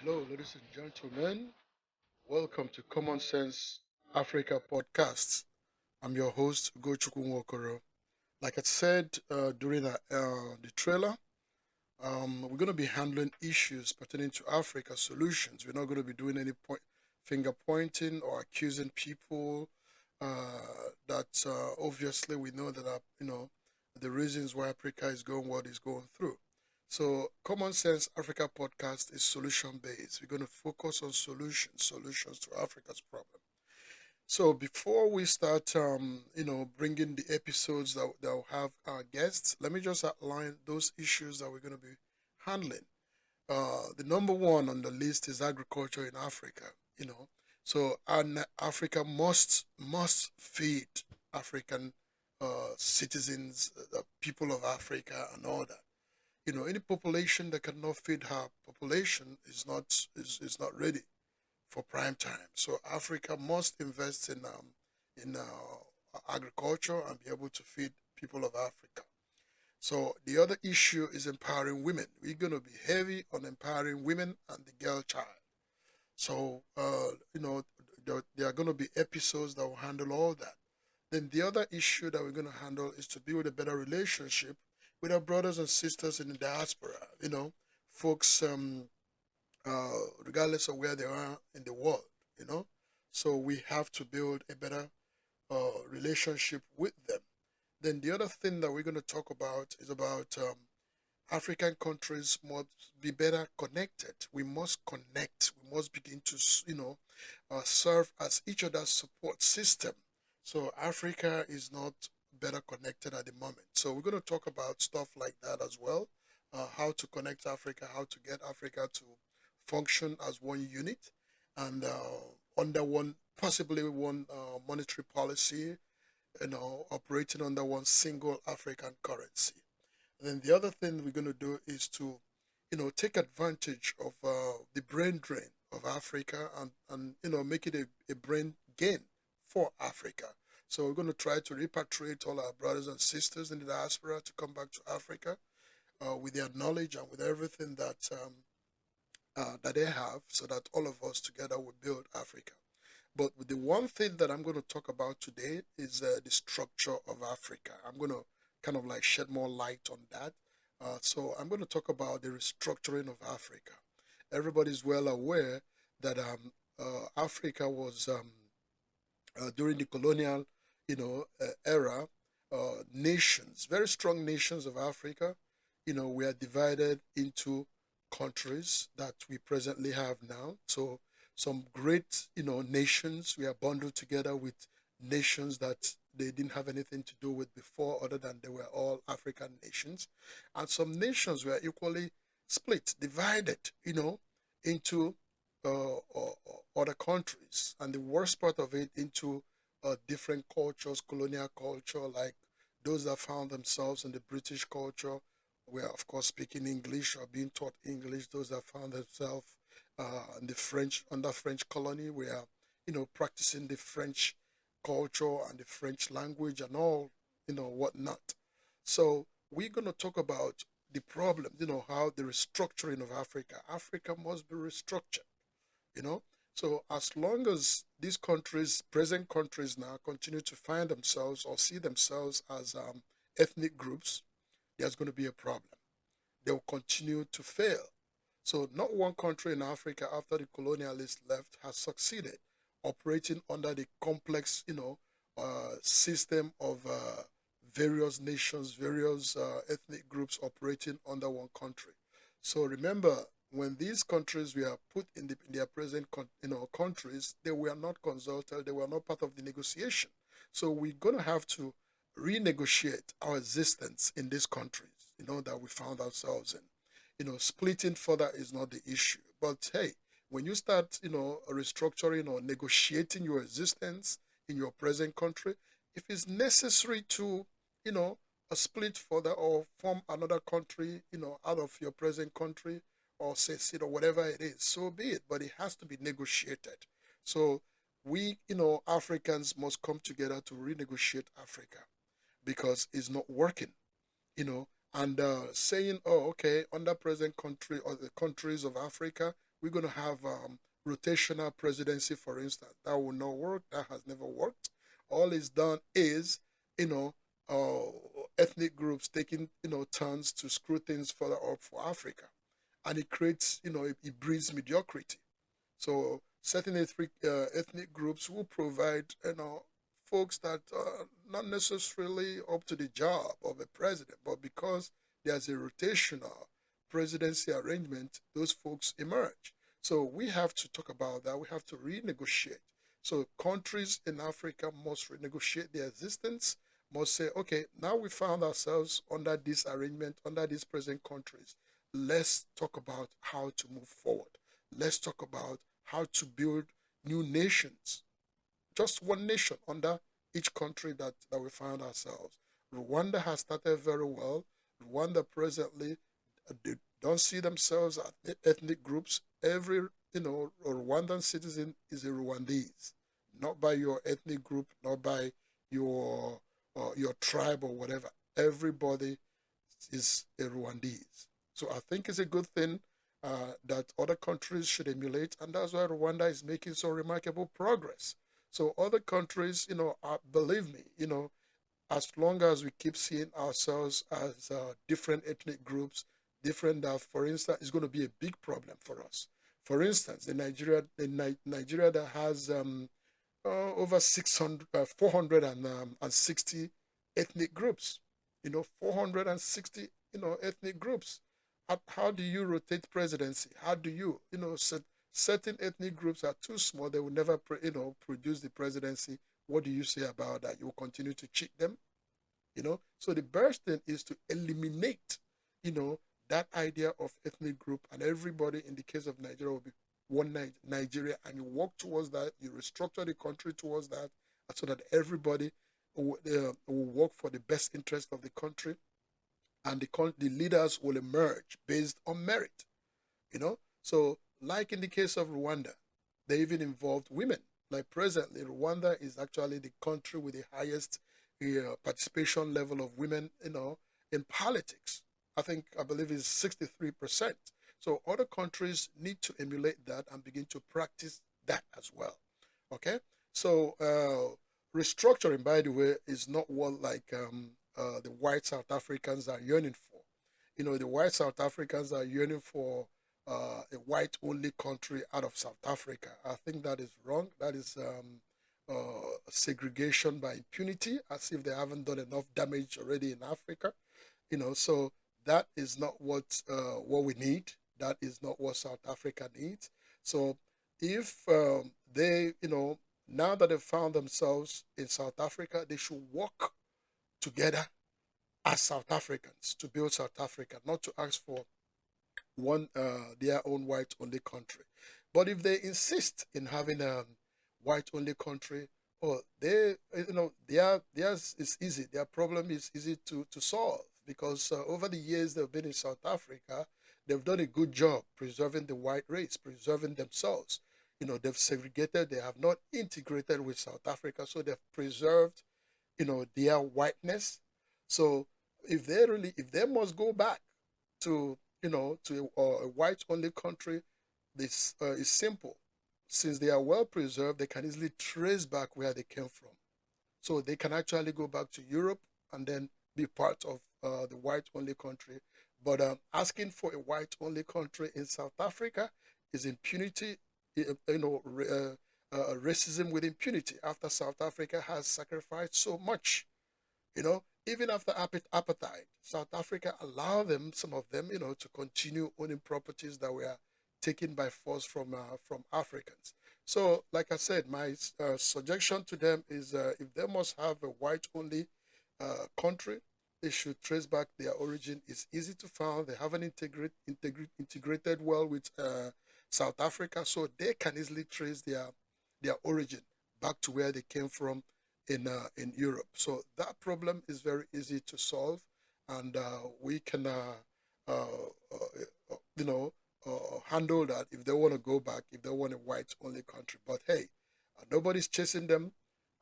Hello, ladies and gentlemen. Welcome to Commonsense Africa Podcast. I'm your host, Nwaokoro. Like I said during the trailer, we're going to be handling issues pertaining to Africa solutions. We're not going to be doing any finger pointing or accusing people that obviously we know that are, the reasons why Africa is going what it's going through. So, Common Sense Africa podcast is solution based. We're going to focus on solutions to Africa's problem. So, before we start, bringing the episodes that will have our guests, let me just outline those issues that we're going to be handling. The number one on the list is agriculture in Africa. You know, so Africa must feed African citizens, the people of Africa, and all that. Any population that cannot feed her population is not ready for prime time. So Africa must invest in agriculture and be able to feed people of Africa. So the other issue is empowering women. We're going to be heavy on empowering women and the girl child. So there are going to be episodes that will handle all that. Then the other issue that we're going to handle is to build a better relationship with our brothers and sisters in the diaspora. Folks, regardless of where they are in the world. You know, so we have to build a better relationship with them. Then the other thing that we're going to talk about is about African countries must be better connected. We must connect. We must begin to, serve as each other's support system. So Africa is not better connected at the moment. So we're going to talk about stuff like that as well. How to connect Africa, how to get Africa to function as one unit and under one, possibly one monetary policy, operating under one single African currency. And then the other thing we're going to do is to, take advantage of the brain drain of Africa and make it a brain gain for Africa. So we're going to try to repatriate all our brothers and sisters in the diaspora to come back to Africa with their knowledge and with everything that they have, so that all of us together will build Africa. But the one thing that I'm going to talk about today is the structure of Africa. I'm going to kind of like shed more light on that. So I'm going to talk about the restructuring of Africa. Everybody's well aware that Africa was during the colonial, era. Nations, very strong nations of Africa, we are divided into countries that we presently have now. So some great, nations we are bundled together with nations that they didn't have anything to do with before, other than they were all African nations. And some nations were equally split, divided, into other countries. And the worst part of it, into different cultures, colonial culture, like those that found themselves in the British culture, were of course speaking English or being taught English. Those that found themselves in the French, under French colony, were practicing the French culture and the French language and all whatnot. So we're going to talk about the problem, how the restructuring of Africa. Africa must be restructured. you know. So as long as these countries, present countries now, continue to find themselves or see themselves as ethnic groups, there's going to be a problem. They will continue to fail. So not one country in Africa after the colonialists left has succeeded operating under the complex, system of various nations, various ethnic groups operating under one country. So remember, when these countries were put in their present, countries, they were not consulted. They were not part of the negotiation. So we're going to have to renegotiate our existence in these countries, that we found ourselves in. Splitting further is not the issue. But hey, when you start, restructuring or negotiating your existence in your present country, if it's necessary to, split further or form another country, out of your present country, or secede or whatever it is, so be it. But it has to be negotiated. So we, Africans must come together to renegotiate Africa because it's not working, you know, and saying, oh, okay, under present country or the countries of Africa, we're going to have rotational presidency, for instance. That will not work. That has never worked. All it's done is, you know, ethnic groups taking, turns to screw things further up for Africa. And it creates, it breeds mediocrity. So certain ethnic groups will provide, folks that are not necessarily up to the job of a president, but because there's a rotational presidency arrangement, those folks emerge. So we have to talk about that. We have to renegotiate. So countries in Africa must renegotiate their existence, must say, okay, now we found ourselves under this arrangement, under these present countries. Let's talk about how to move forward. Let's talk about how to build new nations. Just one nation under each country that we find ourselves. Rwanda has started very well. Rwanda presently, they don't see themselves as ethnic groups. Every Rwandan citizen is a Rwandese, not by your ethnic group, not by your tribe or whatever. Everybody is a Rwandese. So I think it's a good thing that other countries should emulate, and that's why Rwanda is making so remarkable progress. So other countries, believe me, as long as we keep seeing ourselves as different ethnic groups, different, for instance, is going to be a big problem for us. For instance, in Nigeria that has over 460 ethnic groups, 460, ethnic groups. How do you rotate presidency? How do you, certain ethnic groups are too small, they will never, produce the presidency. What do you say about that? You will continue to cheat them, So the best thing is to eliminate, that idea of ethnic group, and everybody in the case of Nigeria will be one Nigeria, and you work towards that, you restructure the country towards that, so that everybody will work for the best interest of the country, and the leaders will emerge based on merit, So, like in the case of Rwanda, they even involved women. Like presently, Rwanda is actually the country with the highest participation level of women, in politics. I believe it's 63%. So other countries need to emulate that and begin to practice that as well. Okay? So restructuring, by the way, is not what the white South Africans are yearning for. The white South Africans are yearning for a white-only country out of South Africa. I think that is wrong. That is segregation by impunity, as if they haven't done enough damage already in Africa. So that is not what we need. That is not what South Africa needs. So if they, now that they've found themselves in South Africa, they should work together as South Africans to build South Africa, not to ask for their own white-only country. But if they insist in having a white-only country, theirs is easy. Their problem is easy to solve, because over the years they've been in South Africa, they've done a good job preserving the white race, preserving themselves. They've segregated, they have not integrated with South Africa, so they've preserved, their whiteness. So if they must go back to, to a white-only country, this is simple. Since they are well preserved, they can easily trace back where they came from. So they can actually go back to Europe and then be part of the white-only country. But asking for a white-only country in South Africa is impunity, racism with impunity, after South Africa has sacrificed so much. Even after apartheid, South Africa allowed some of them, to continue owning properties that were taken by force from Africans. So, like I said, my suggestion to them is if they must have a white-only country, they should trace back their origin. It's easy to find. They haven't integrated well with South Africa, so they can easily trace their origin back to where they came from in Europe. So that problem is very easy to solve, and we can handle that if they want to go back, if they want a white-only country. But hey, nobody's chasing them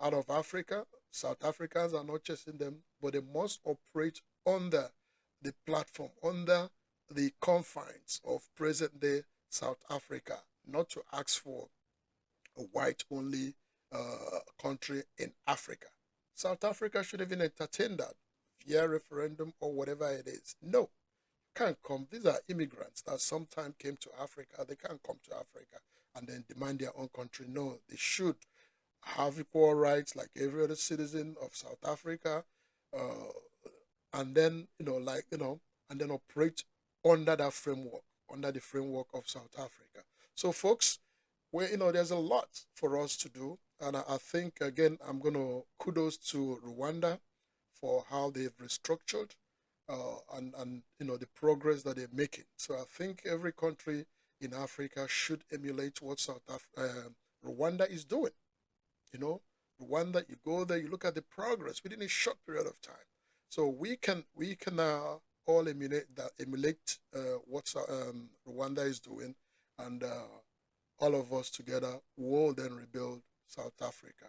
out of Africa. South Africans are not chasing them, but they must operate under the platform, under the confines of present-day South Africa, not to ask for a white-only country in Africa. South Africa should even entertain that via referendum or whatever it is. No, can't come. These are immigrants that sometime came to Africa. They can't come to Africa and then demand their own country. No, they should have equal rights like every other citizen of South Africa, uh, and then and then operate under that framework, under the framework of South Africa. So, folks, where there's a lot for us to do, and I think again I'm gonna kudos to Rwanda for how they've restructured and the progress that they're making. So I think every country in Africa should emulate what Rwanda is doing. You know, Rwanda, you go there, you look at the progress within a short period of time. So we can all emulate what Rwanda is doing, and all of us together will then rebuild South Africa.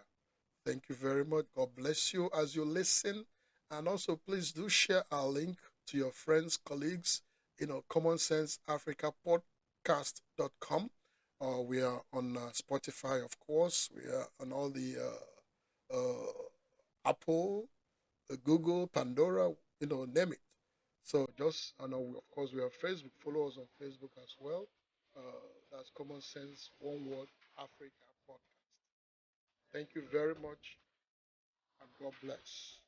Thank you very much. God bless you as you listen. And also, please do share our link to your friends, colleagues, Commonsense Africa Podcast.com. We are on Spotify, of course. We are on all the Apple, Google, Pandora, name it. So just, I know, of course, we have Facebook. Follow us on Facebook as well. Uh, that's Common Sense One Word Africa Podcast. Thank you very much, and God bless.